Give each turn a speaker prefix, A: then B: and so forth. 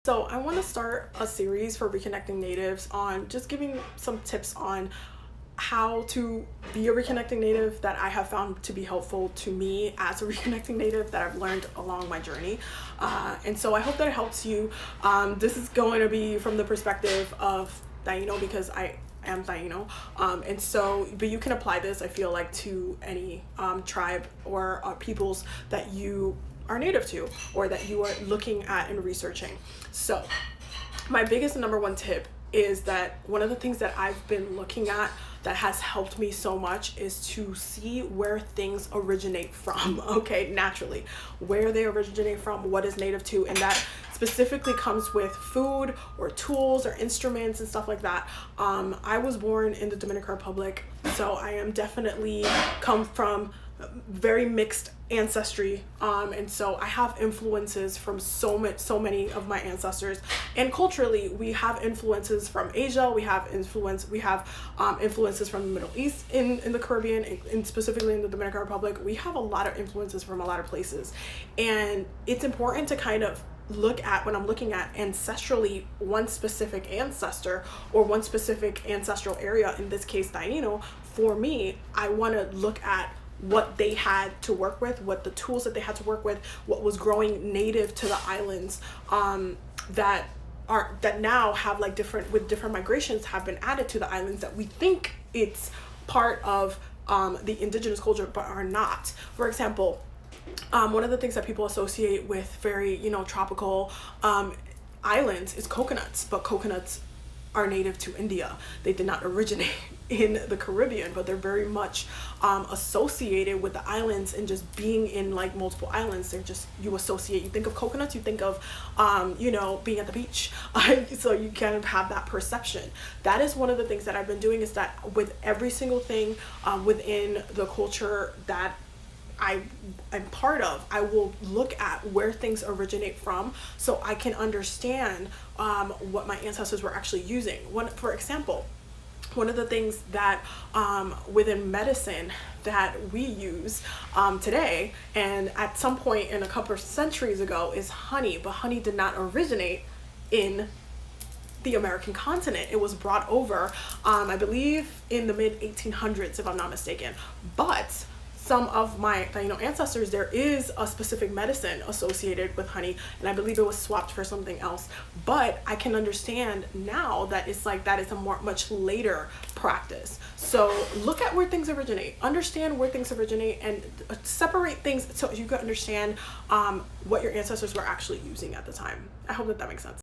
A: So I want to start a series for Reconnecting Natives on just giving some tips on how to be a reconnecting native that I have found to be helpful to me as a reconnecting native that I've learned along my journey. And so I hope that it helps you. This is going to be from the perspective of Taino because I am Taino. But you can apply this, I feel like, to any tribe or peoples that you are native to or that you are looking at and researching. So my biggest and number one tip is that one of the things that I've been looking at that has helped me so much is to see where things originate from, okay, naturally, where they originate from, what is native to, and that specifically comes with food or tools or instruments and stuff like that. I was born in the Dominican Republic, so I am definitely come from very mixed ancestry, and so I have influences from so many of my ancestors, and culturally we have influences from Asia, we have influences from the Middle East in the Caribbean, and specifically in the Dominican Republic. We have a lot of influences from a lot of places, and it's important to kind of look at, when I'm looking at ancestrally, one specific ancestor or one specific ancestral area, in this case Taino. For me, I want to look at what they had to work with, what the tools that they had to work with, what was growing native to the islands, that now have like different migrations have been added to the islands, that we think it's part of the indigenous culture but are not. For example, one of the things that people associate with very tropical islands is coconuts, but coconuts are native to India. They did not originate in the Caribbean, but they're very much associated with the islands, and just being in like multiple islands, they're just, you think of coconuts, you think of being at the beach. So you kind of have that perception. That is one of the things that I've been doing, is that with every single thing within the culture that I'm part of, I will look at where things originate from so I can understand what my ancestors were actually using. For example, one of the things that within medicine that we use today, and at some point in a couple of centuries ago, is honey. But honey did not originate in the American continent. It was brought over, I believe, in the mid 1800s, if I'm not mistaken. But some of my Taino ancestors, there is a specific medicine associated with honey, and I believe it was swapped for something else. But I can understand now that it's like that is a much later practice. So look at where things originate, understand where things originate, and separate things so you can understand what your ancestors were actually using at the time. I hope that makes sense.